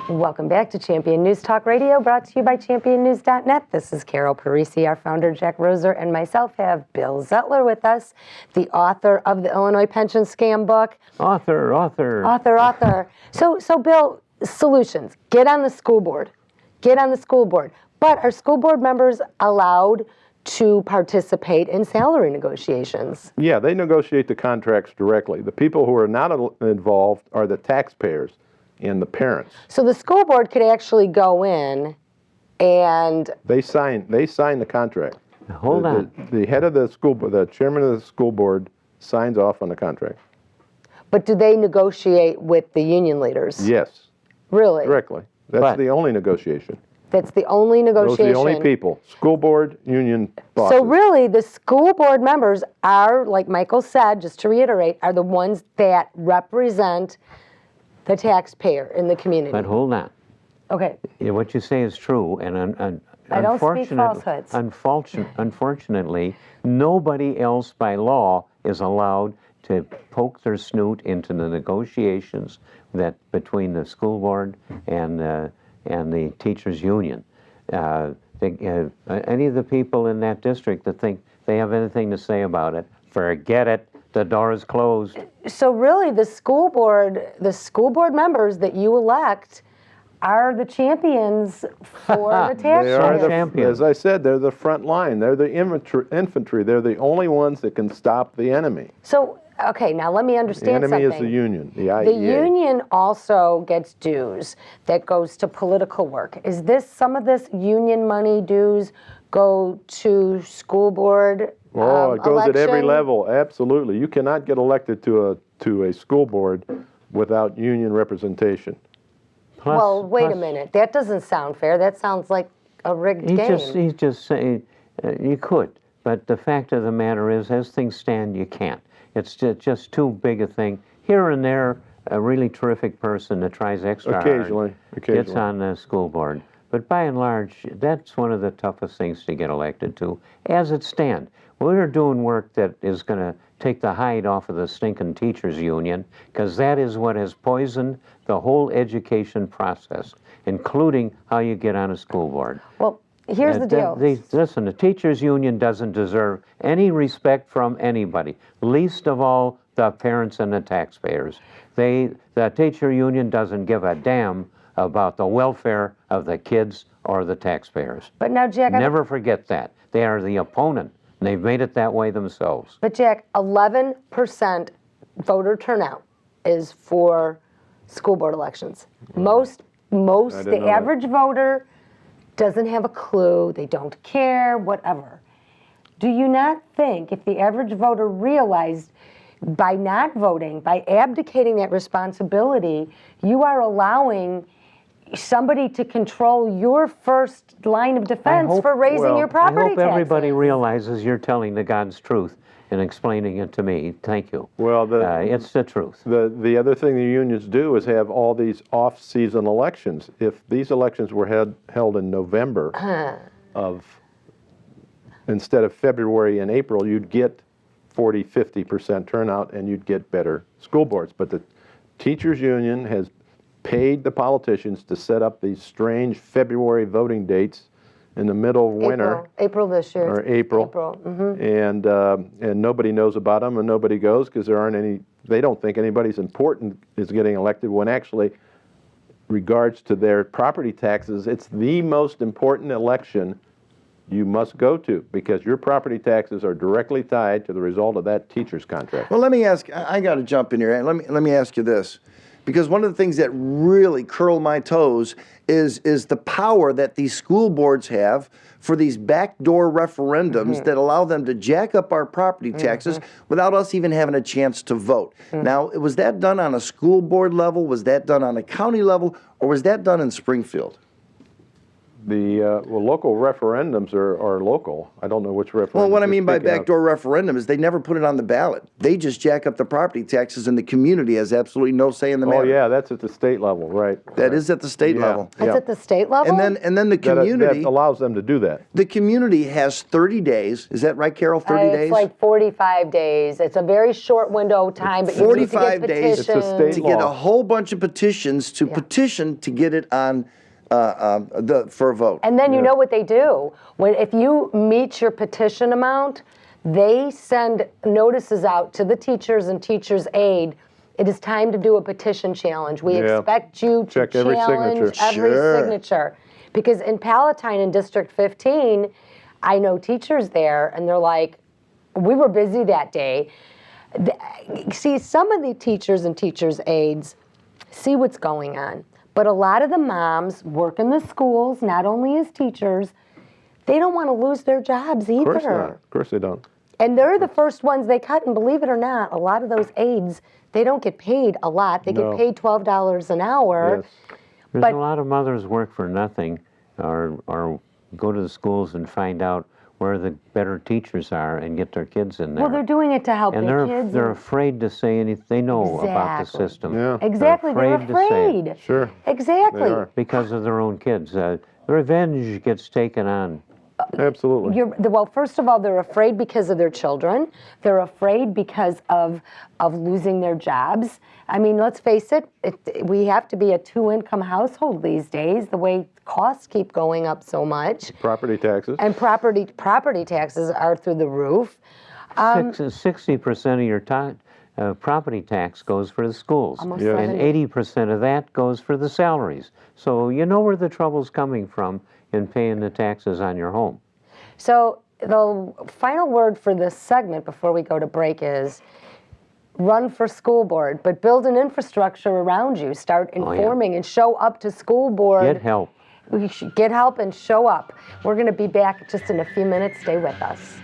Welcome back to Champion News Talk Radio, brought to you by ChampionNews.net. This is Carol Parisi. Our founder, Jack Roser, and myself have Bill Zettler with us, the author of the Illinois Pension Scam book. Author. So Bill, solutions. Get on the school board. But are school board members allowed to participate in salary negotiations? Yeah, they negotiate the contracts directly. The people who are not involved are the taxpayers and the parents. So the school board could actually go in and... They sign the contract. Hold on. The head of the school board, the chairman of the school board, signs off on the contract. But do they negotiate with the union leaders? Yes. Really? Directly. That's the only negotiation. That's the only negotiation? Those are the only people. School board, union bosses. So really, the school board members are, like Michael said, just to reiterate, are the ones that represent the taxpayer in the community. But hold on. Okay. What you say is true, and I don't speak falsehoods. Unfortunately, nobody else by law is allowed to poke their snoot into the negotiations that between the school board and the teachers' union. Any of the people in that district that think they have anything to say about it, forget it. The door is closed. So really, the school board members that you elect are the champions for the taxpayers. They are champions. As I said, they're the front line. They're the infantry. They're the only ones that can stop the enemy. So, okay, now let me understand something. The enemy is the union, the IEA. The union also gets dues that goes to political work. Is some of this union money dues go to school board? It goes election? At every level, absolutely. You cannot get elected to a school board without union representation. Well, wait a minute. That doesn't sound fair. That sounds like a rigged game. He's just saying you could, but the fact of the matter is, as things stand, you can't. It's just too big a thing. Here and there, a really terrific person that tries extra hard gets on the school board. But by and large, that's one of the toughest things to get elected to, as it stands. We're doing work that is going to take the hide off of the stinking teachers union, because that is what has poisoned the whole education process, including how you get on a school board. Well, here's the deal. Listen, the teachers union doesn't deserve any respect from anybody, least of all the parents and the taxpayers. The teacher union doesn't give a damn about the welfare of the kids or the taxpayers. But now, Jack, never forget that. They are the opponent. And they've made it that way themselves. But Jack, 11% voter turnout is for school board elections. The average voter doesn't have a clue. They don't care, whatever. Do you not think if the average voter realized by not voting, by abdicating that responsibility, you are allowing somebody to control your first line of defense for raising your property taxes? I hope everybody realizes you're telling the God's truth and explaining it to me. Thank you. Well, it's the truth. The other thing the unions do is have all these off-season elections. If these elections were held in November instead of February and April, you'd get 40-50% turnout and you'd get better school boards. But the teachers union has paid the politicians to set up these strange February voting dates in the middle of winter. April this year. Or April. Mm-hmm. And nobody knows about them and nobody goes because they don't think anybody's important is getting elected when actually, regards to their property taxes, it's the most important election you must go to because your property taxes are directly tied to the result of that teacher's contract. Well, let me ask, I got to jump in here. Let me ask you this. Because one of the things that really curl my toes is the power that these school boards have for these backdoor referendums that allow them to jack up our property taxes without us even having a chance to vote. Now, was that done on a school board level? Was that done on a county level? Or was that done in Springfield? local referendums are local. I don't know which referendum. Well, what I you're mean by speaking of. backdoor referendum is they never put it on the ballot. They just jack up the property taxes, and the community has absolutely no say in the matter. Oh, yeah, that's at the state level, right. That is at the state Yeah. level. That's at the state level? And then the That community, allows them to do that. the community has 30 days. Is that right, Carol? 30 days? It's like 45 days. It's a very short window of time, but you need to 45 get days. petitions. It's a state to get a law. whole bunch of petitions to petition to get it on for a vote. And then you know what they do. If you meet your petition amount, they send notices out to the teachers and teachers' aid. It is time to do a petition challenge. We Yeah. expect you to Check every challenge signature. every Sure. signature. Because in Palatine, in District 15, I know teachers there, and they're like, we were busy that day. See, some of the teachers and teachers' aides see what's going on. But a lot of the moms work in the schools, not only as teachers, they don't want to lose their jobs either. Of course not. Of course they don't. And they're the first ones they cut, and believe it or not, a lot of those aides, they don't get paid a lot. They No. get paid $12 an hour. Yes. There's But- a lot of mothers work for nothing, or go to the schools and find out where the better teachers are and get their kids in there. Well, they're doing it to help and their they're kids. they're afraid to say anything they know about the Exactly. system. Yeah. Exactly, they're to say it afraid. Sure. Exactly. They are. because of their own kids. Revenge gets taken on. Absolutely. Well, first of all, they're afraid because of their children. They're afraid because of losing their jobs. I mean, let's face it, we have to be a two-income household these days, the way costs keep going up so much. Property taxes. And property taxes are through the roof. 60% of your property tax goes for the schools, Almost Yeah. and 80% of that goes for the salaries. So you know where the trouble's coming from in paying the taxes on your home. So the final word for this segment before we go to break is run for school board, but build an infrastructure around you. Start informing and show up to school board. Get help. We should get help and show up. We're going to be back just in a few minutes. Stay with us.